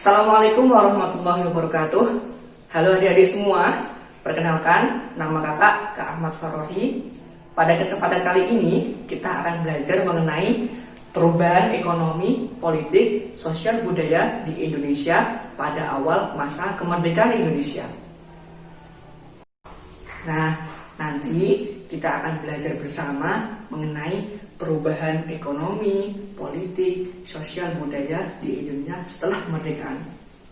Assalamualaikum warahmatullahi wabarakatuh. Halo adik-adik semua, perkenalkan nama kakak Kak Ahmad Farohi. Pada kesempatan kali ini kita akan belajar mengenai perubahan ekonomi, politik, sosial budaya di Indonesia pada awal masa kemerdekaan Indonesia. Nah, nanti kita akan belajar bersama mengenai perubahan ekonomi, politik, sosial budaya di Indonesia setelah kemerdekaan.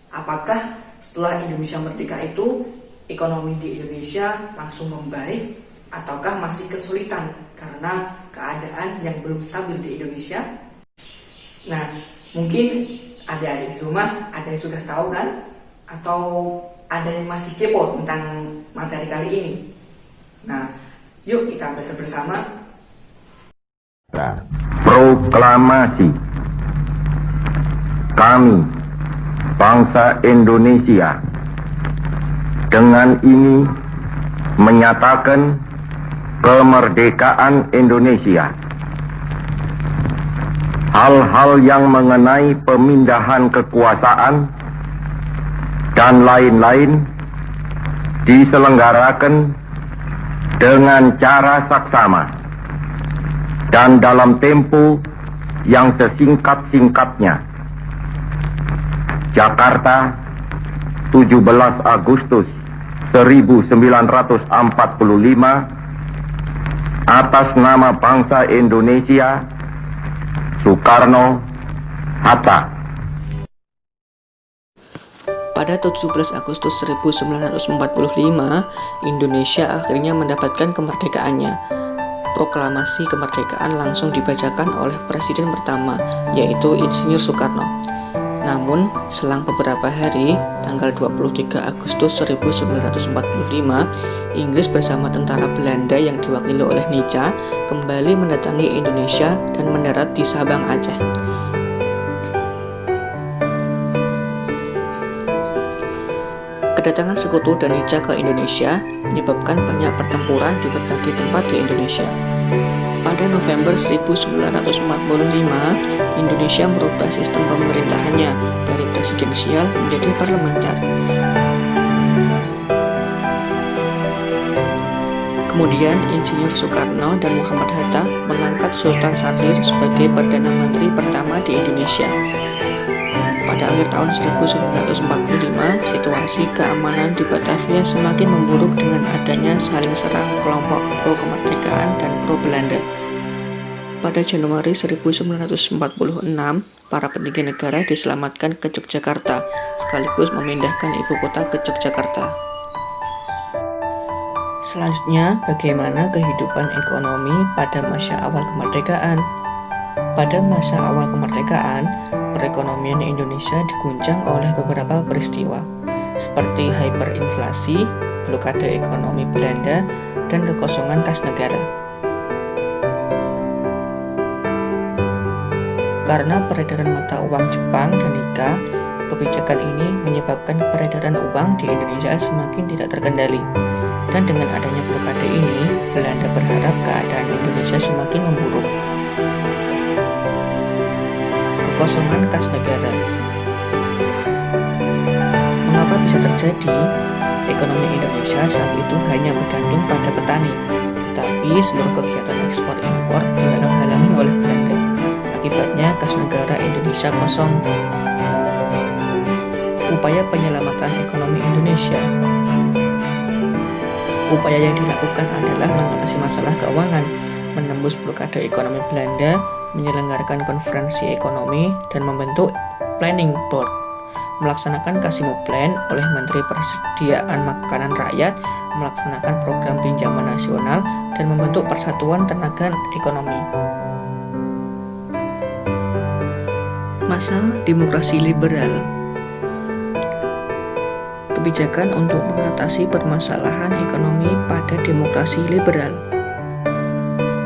Apakah setelah Indonesia merdeka itu ekonomi di Indonesia langsung membaik ataukah masih kesulitan karena keadaan yang belum stabil di Indonesia? Nah, mungkin adik-adik di rumah ada yang sudah tahu kan? Atau ada yang masih kepo tentang materi kali ini? Nah, yuk kita belajar bersama. Proklamasi. Kami, bangsa Indonesia, dengan ini menyatakan kemerdekaan Indonesia. Hal-hal yang mengenai pemindahan kekuasaan dan lain-lain diselenggarakan dengan cara saksama dan dalam tempo yang sesingkat-singkatnya. Jakarta, 17 Agustus 1945, atas nama bangsa Indonesia, Soekarno-Hatta. Pada 17 Agustus 1945, Indonesia akhirnya mendapatkan kemerdekaannya. Proklamasi kemerdekaan langsung dibacakan oleh Presiden pertama, yaitu Insinyur Soekarno. Namun, selang beberapa hari, tanggal 23 Agustus 1945, Inggris bersama tentara Belanda yang diwakili oleh Nica kembali mendatangi Indonesia dan mendarat di Sabang, Aceh. Kedatangan sekutu dan Nica ke Indonesia menyebabkan banyak pertempuran di berbagai tempat di Indonesia. Pada November 1945, Indonesia merubah sistem pemerintahannya dari presidensial menjadi parlementer. Kemudian Insinyur Soekarno dan Muhammad Hatta mengangkat Sultan Syahrir sebagai Perdana Menteri pertama di Indonesia. Pada akhir tahun 1945, situasi keamanan di Batavia semakin memburuk dengan adanya saling serang kelompok pro-kemerdekaan dan pro-Belanda. Pada Januari 1946, para petinggi negara diselamatkan ke Yogyakarta, sekaligus memindahkan ibu kota ke Yogyakarta. Selanjutnya, bagaimana kehidupan ekonomi pada masa awal kemerdekaan? Pada masa awal kemerdekaan, perekonomian Indonesia diguncang oleh beberapa peristiwa, seperti hyperinflasi, blokade ekonomi Belanda, dan kekosongan kas negara. Karena peredaran mata uang Jepang dan Nika, kebijakan ini menyebabkan peredaran uang di Indonesia semakin tidak terkendali. Dan dengan adanya blokade ini, Belanda berharap keadaan Indonesia semakin memburuk. Kekosongan kas negara. Mengapa bisa terjadi? Ekonomi Indonesia saat itu hanya bergantung pada petani, tetapi seluruh kegiatan ekspor impor dihalang-halangi oleh Belanda. Akibatnya kas negara Indonesia kosong. Upaya penyelamatan ekonomi Indonesia. Upaya yang dilakukan adalah mengatasi masalah keuangan, menembus blokade ekonomi Belanda, menyelenggarakan konferensi ekonomi, dan membentuk Planning Board, melaksanakan Kasino Plan oleh Menteri Persediaan Makanan Rakyat, melaksanakan program pinjaman nasional, dan membentuk Persatuan Tenaga Ekonomi. Masa demokrasi liberal. Kebijakan untuk mengatasi permasalahan ekonomi pada demokrasi liberal.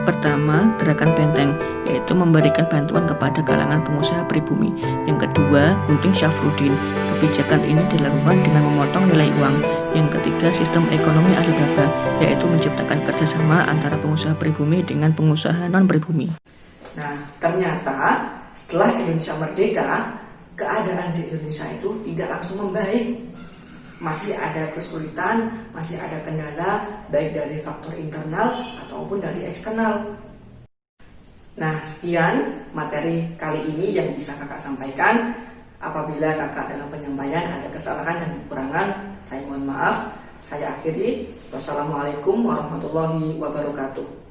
Pertama, gerakan Benteng, yaitu memberikan bantuan kepada kalangan pengusaha pribumi. Yang kedua, Gunting Syafruddin. Kebijakan ini dilakukan dengan memotong nilai uang. Yang ketiga, sistem ekonomi Alibaba, yaitu menciptakan kerjasama antara pengusaha pribumi dengan pengusaha non-pribumi. Nah, ternyata setelah Indonesia merdeka, keadaan di Indonesia itu tidak langsung membaik. Masih ada kesulitan, masih ada kendala, baik dari faktor internal ataupun dari eksternal. Nah, sekian materi kali ini yang bisa kakak sampaikan. Apabila kakak dalam penyampaian ada kesalahan dan kekurangan, saya mohon maaf. Saya akhiri. Wassalamualaikum warahmatullahi wabarakatuh.